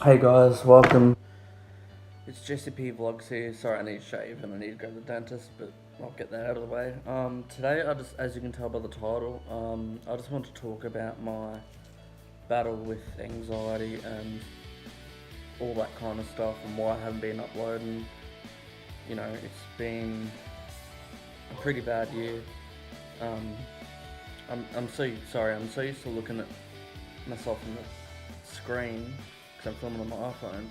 Hey guys, welcome. It's Jesse P Vlogs here. Sorry, I need to shave and I need to go to the dentist, but I'll get that out of the way. Today, as you can tell by the title, I just want to talk about my battle with anxiety and all that kind of stuff, and why I haven't been uploading. You know, it's been a pretty bad year. Um, I'm so sorry. I'm so used to looking at myself on the screen because I'm filming on my iPhone,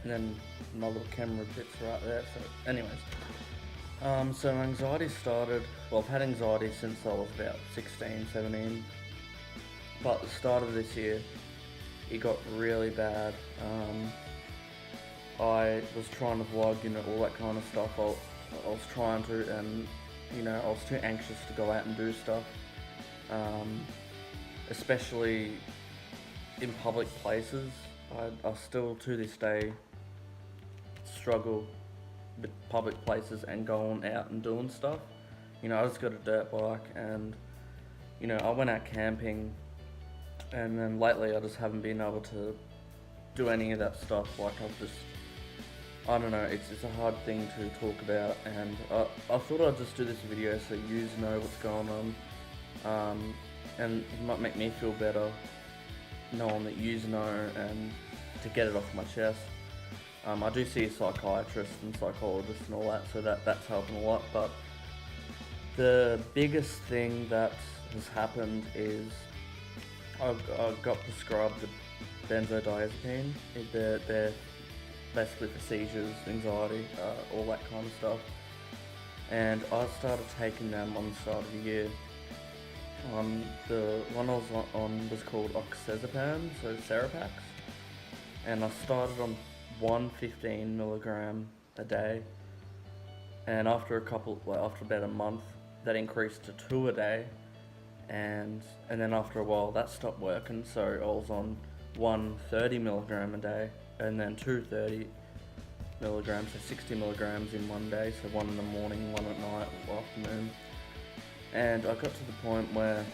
and then my little camera fits right there. So, anyways, so anxiety started. Well, I've had anxiety since I was about 16, 17, but at the start of this year, it got really bad. I was trying to vlog, all that kind of stuff. I was trying to, and I was too anxious to go out and do stuff, especially in public places. I still, to this day, struggle with public places and going out and doing stuff. I just got a dirt bike, and I went out camping, and then lately I just haven't been able to do any of that stuff. Like, I don't know, it's a hard thing to talk about, and I thought I'd just do this video so you know what's going on, and it might make me feel better knowing that you know, and to get it off my chest. I do see a psychiatrist and psychologist and all that, so that's helping a lot. But the biggest thing that has happened is I got prescribed the benzodiazepine. They're basically for seizures, anxiety, all that kind of stuff. And I started taking them on the start of the year. The one I was on was called oxazepam, so Serapax, and I started on 115 milligram a day, and after about a month, that increased to 2 a day, and then after a while that stopped working, so I was on 130 milligram a day, and then 230 milligrams, so 60 milligrams in one day, so one in the morning, one at night or afternoon. And I got to the point where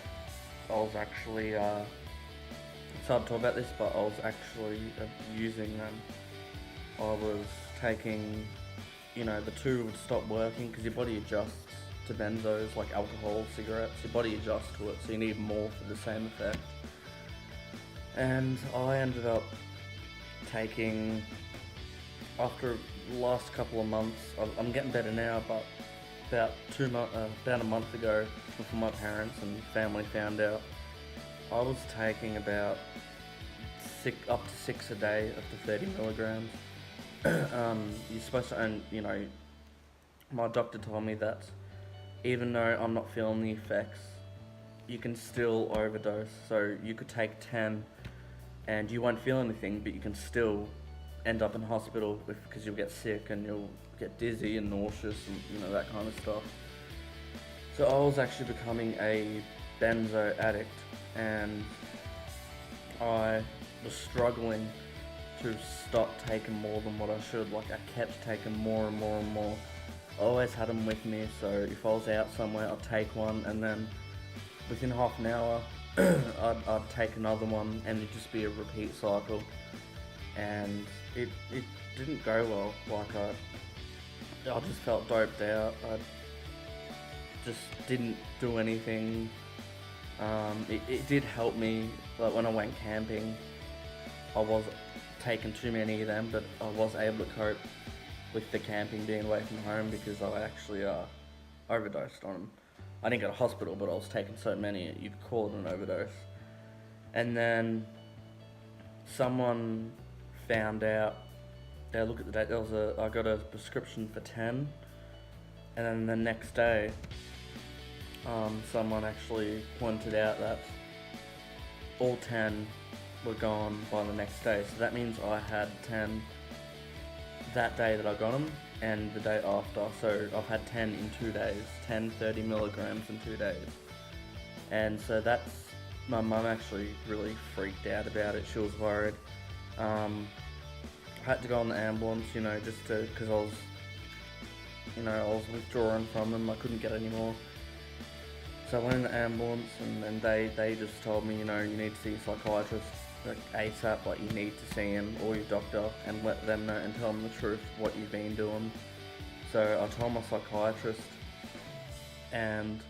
I was actually, it's hard to talk about this, but I was actually using them. I was taking, the two would stop working because your body adjusts to benzos, like alcohol, cigarettes. Your body adjusts to it, so you need more for the same effect. And I ended up taking, after the last couple of months, I'm getting better now, but about a month ago, before my parents and family found out, I was taking about up to 6 a day of the 30 milligrams. You're supposed to, and my doctor told me that even though I'm not feeling the effects, you can still overdose. So you could take 10 and you won't feel anything, but you can still end up in hospital because you'll get sick and you'll get dizzy and nauseous and that kind of stuff. So I was actually becoming a benzo addict, and I was struggling to stop taking more than what I should. Like, I kept taking more and more and more. I always had them with me, so if I was out somewhere, I'd take one, and then within half an hour, I'd take another one, and it'd just be a repeat cycle. And it didn't go well. Like, I just felt doped out. I just didn't do anything. It did help me, like when I went camping, I was taking too many of them, but I was able to cope with the camping, being away from home, because I actually overdosed on them. I didn't go to hospital, but I was taking so many, you could call it an overdose. And then someone found out, they look at the date, I got a prescription for 10, and then the next day, someone actually pointed out that all 10 were gone by the next day. So that means I had 10 that day that I got them, and the day after. So I've had 10 in 2 days, 10 30 milligrams in 2 days. And so my mum actually really freaked out about it. She was worried. I had to go on the ambulance, just because I was withdrawing from them. I couldn't get any more. So I went in the ambulance, and they just told me, you need to see a psychiatrist. like ASAP, like you need to see him or your doctor and let them know and tell them the truth, what you've been doing. So I told my psychiatrist, and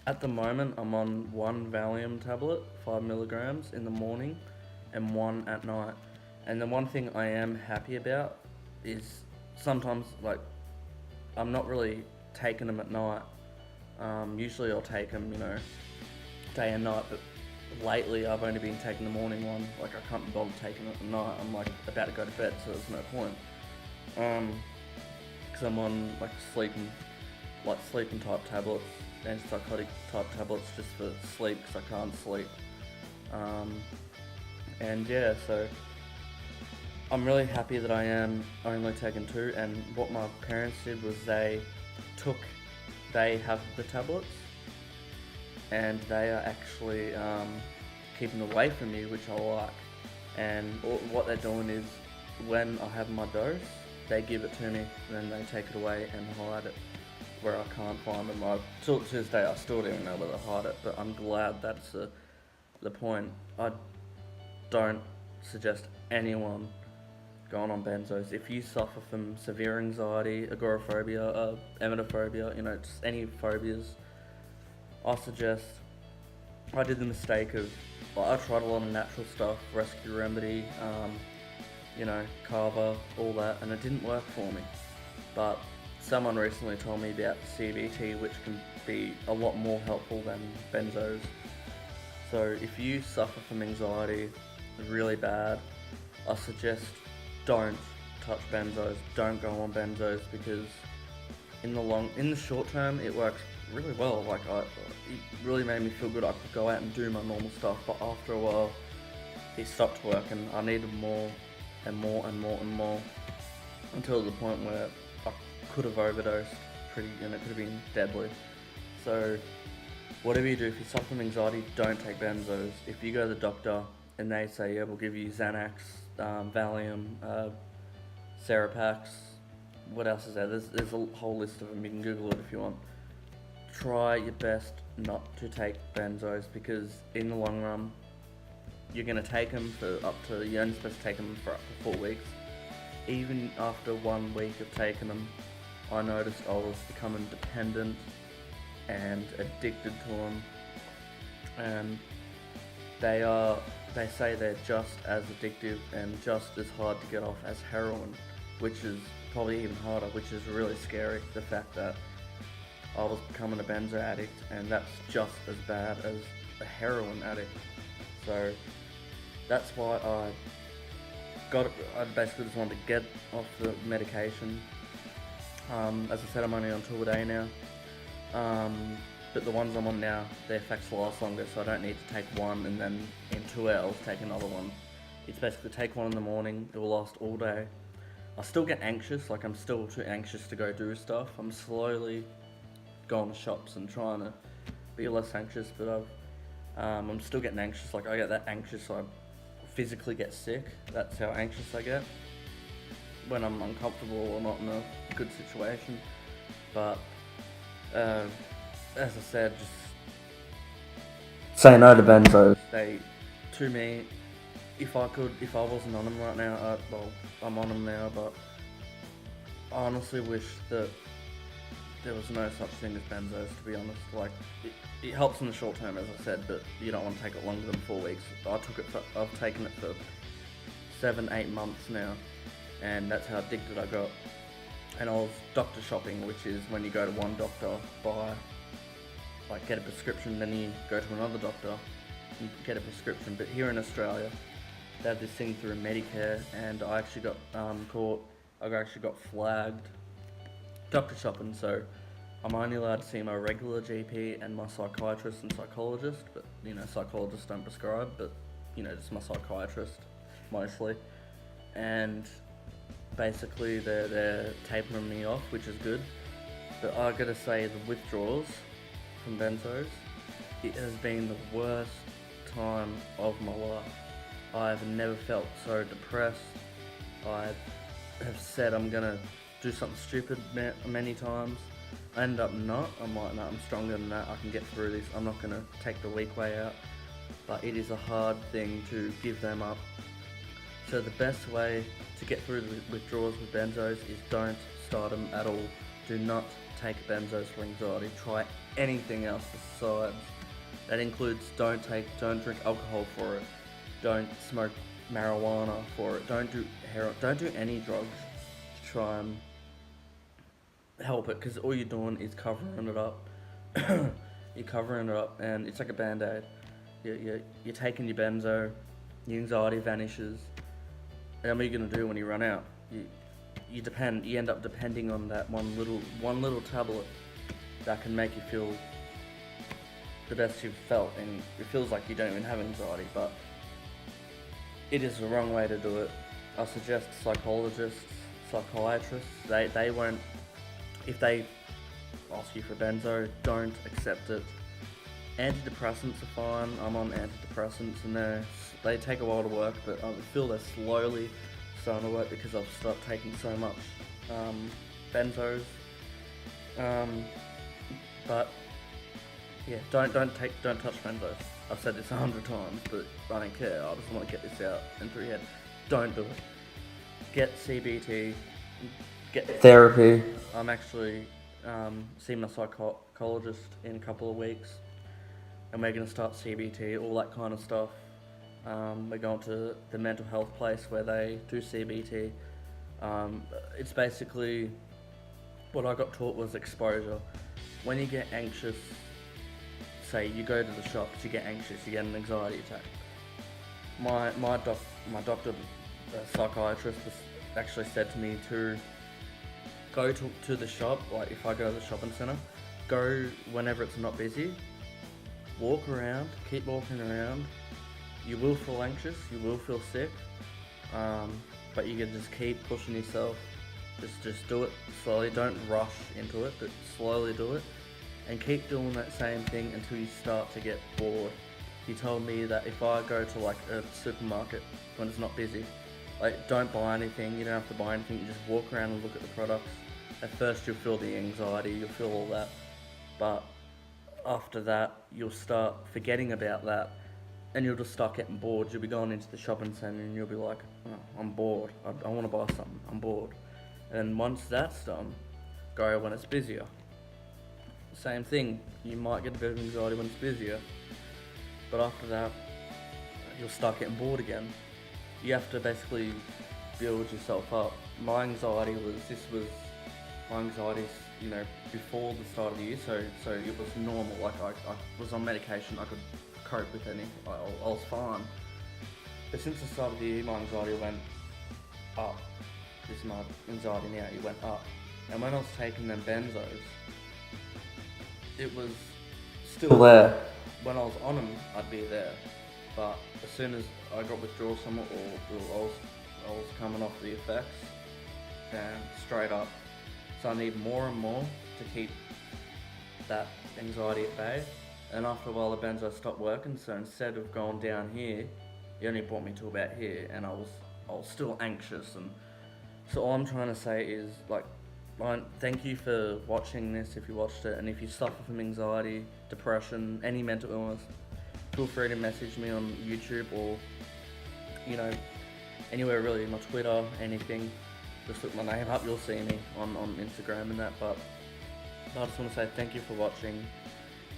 at the moment I'm on one Valium tablet, 5 milligrams in the morning, and one at night. And the one thing I am happy about is sometimes, like, I'm not really taking them at night. Usually I'll take them, day and night, but lately I've only been taking the morning one. Like, I can't be bothered taking it at night. I'm like about to go to bed, so there's no point. Because I'm on like sleeping type tablets, antipsychotic type tablets just for sleep because I can't sleep. And yeah, so I'm really happy that I am only taking 2. And what my parents did was they have the tablets, and they are actually keeping away from me, which I like. And what they're doing is, when I have my dose, they give it to me, then they take it away and hide it where I can't find them. To this day, I still don't know where they hide it, but I'm glad that's the point. I don't suggest anyone going on benzos. If you suffer from severe anxiety, agoraphobia, emetophobia, just any phobias, I did the mistake of, I tried a lot of natural stuff, Rescue Remedy, Kava, all that, and it didn't work for me. But someone recently told me about CBT, which can be a lot more helpful than benzos. So if you suffer from anxiety really bad, I suggest don't touch benzos, don't go on benzos, because in the short term it works really well. Like, it really made me feel good. I could go out and do my normal stuff, but after a while it stopped working. I needed more and more and more and more, until the point where I could have overdosed it could have been deadly. So whatever you do, if you suffer from anxiety, don't take benzos. If you go to the doctor and they say, yeah, we'll give you Xanax, Valium, Seropax, what else is there? There's a whole list of them. You can Google it if you want. Try your best not to take benzos, because in the long run, you're going to take them you're only supposed to take them for up to 4 weeks. Even after 1 week of taking them, I noticed I was becoming dependent and addicted to them. And they say they're just as addictive and just as hard to get off as heroin, which is probably even harder, which is really scary, the fact that I was becoming a benzo addict, and that's just as bad as a heroin addict. So that's why I basically just wanted to get off the medication. As I said, I'm only on 2 a day now. But the ones I'm on now, their effects last longer, so I don't need to take one and then in 2 hours take another one. It's basically take one in the morning, it will last all day. I still get anxious, like I'm still too anxious to go do stuff. I'm slowly going to shops and trying to be less anxious, but I'm still getting anxious. Like, I get that anxious, I physically get sick. That's how anxious I get when I'm uncomfortable or not in a good situation. But as I said, just say no to benzos. To me, if I wasn't on them right now, I'm on them now, but I honestly wish that there was no such thing as benzos, to be honest. Like, it helps in the short term, as I said, but you don't want to take it longer than 4 weeks. I've taken it for 7-8 months now, and that's how addicted I got. And I was doctor shopping, which is when you go to one doctor, get a prescription, then you go to another doctor and get a prescription. But here in Australia, they have this thing through Medicare, and I actually got got flagged doctor shopping, so I'm only allowed to see my regular GP and my psychiatrist and psychologist, but psychologists don't prescribe, but just my psychiatrist mostly. And basically they're tapering me off, which is good, but I gotta say, the withdrawals from benzos, it has been the worst time of my life. I've never felt so depressed. I have said I'm gonna do something stupid many times. I end up not. I'm like, no, I'm stronger than that. I can get through this. I'm not gonna take the weak way out. but it is a hard thing to give them up. So the best way to get through the withdrawals with benzos is don't start them at all. Do not take benzos for anxiety. Try anything else besides. That includes don't drink alcohol for it. Don't smoke marijuana for it. Don't do heroin. Don't do any drugs to try and help it, because all you're doing is covering it up. You're covering it up, and it's like a band-aid. You're taking your benzo, your anxiety vanishes. And what are you gonna do when you run out? You end up depending on that one little tablet that can make you feel the best you've felt, and it feels like you don't even have anxiety, but it is the wrong way to do it. I suggest psychologists, psychiatrists, they won't, if they ask you for benzo, don't accept it. Antidepressants are fine. I'm on antidepressants, and they take a while to work, but I feel they're slowly starting to work because I've stopped taking so much benzos. But yeah, don't touch benzos. I've said this 100 times, but I don't care. I just want to get this out and through your head. Don't do it. Get CBT. Get therapy. I'm actually seeing my psychologist in a couple of weeks, and we're going to start CBT, all that kind of stuff. We're going to the mental health place where they do CBT. It's basically, what I got taught was exposure. When you get anxious, say you go to the shops, you get anxious, you get an anxiety attack. My doctor, psychiatrist, actually said to me to go to the shop. Like if I go to the shopping centre, go whenever it's not busy. Walk around, keep walking around. You will feel anxious, you will feel sick, but you can just keep pushing yourself. Just do it slowly. Don't rush into it, but slowly do it, and keep doing that same thing until you start to get bored. He told me that if I go to like a supermarket when it's not busy, like don't buy anything. You don't have to buy anything. You just walk around and look at the products. At first you'll feel the anxiety, you'll feel all that, but after that you'll start forgetting about that, and you'll just start getting bored. You'll be going into the shopping centre and you'll be like, oh, I'm bored, I want to buy something, I'm bored. And once that's done, go when it's busier. Same thing, you might get a bit of anxiety when it's busier, but after that you'll start getting bored again. You have to basically build yourself up. My anxiety was before the start of the year, so it was normal. Like I was on medication, I could cope with anything, I was fine. But since the start of the year, my anxiety went up. This is my anxiety now, it went up. And when I was taking them benzos, it was still there. When I was on them, I'd be there. But as soon as I got withdrawal somewhat, or I was coming off the effects, and straight up. So I need more and more to keep that anxiety at bay. And after a while the benzo stopped working, so instead of going down here, it only brought me to about here, and I was still anxious. And so all I'm trying to say is, like, thank you for watching this if you watched it, and if you suffer from anxiety, depression, any mental illness, feel free to message me on YouTube or, anywhere really, my Twitter, anything. Just look my name up, you'll see me on Instagram and that. But I just want to say thank you for watching,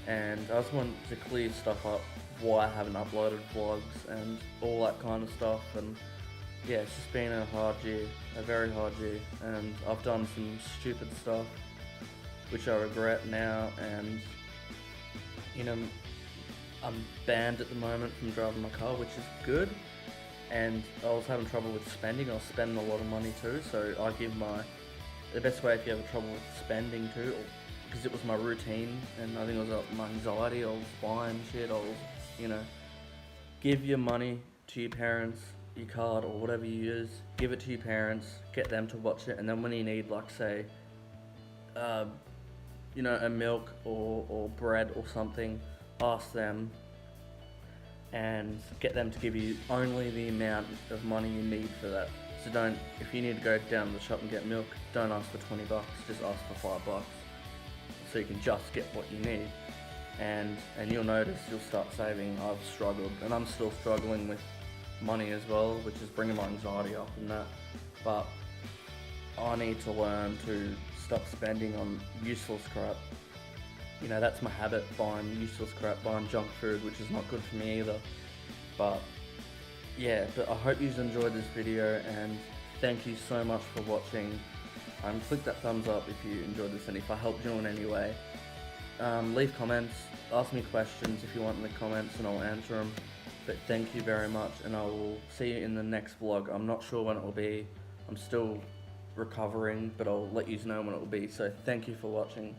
and I just want to clear stuff up, why I haven't uploaded vlogs and all that kind of stuff. And yeah, it's just been a hard year, a very hard year, and I've done some stupid stuff which I regret now, and I'm banned at the moment from driving my car, which is good. And I was having trouble with spending. I was spending a lot of money too, so I give the best way if you have trouble with spending too, because it was my routine, and I think it was my anxiety. I was buying shit. I was, give your money to your parents, your card or whatever you use. Give it to your parents. Get them to watch it, and then when you need, like, say, a milk or bread or something, ask them. And get them to give you only the amount of money you need for that. So if you need to go down to the shop and get milk, don't ask for $20, just ask for $5, so you can just get what you need. and you'll notice you'll start saving. I've struggled, and I'm still struggling with money as well, which is bringing my anxiety up and that. But I need to learn to stop spending on useless crap. You know, that's my habit, buying useless crap, buying junk food, which is not good for me either. But yeah, but I hope you enjoyed this video, and thank you so much for watching. Click that thumbs up if you enjoyed this and if I helped you in any way. Leave comments, ask me questions if you want in the comments, and I'll answer them. But thank you very much, and I will see you in the next vlog. I'm not sure when it will be. I'm still recovering, but I'll let you know when it will be. So thank you for watching.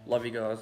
Love you guys.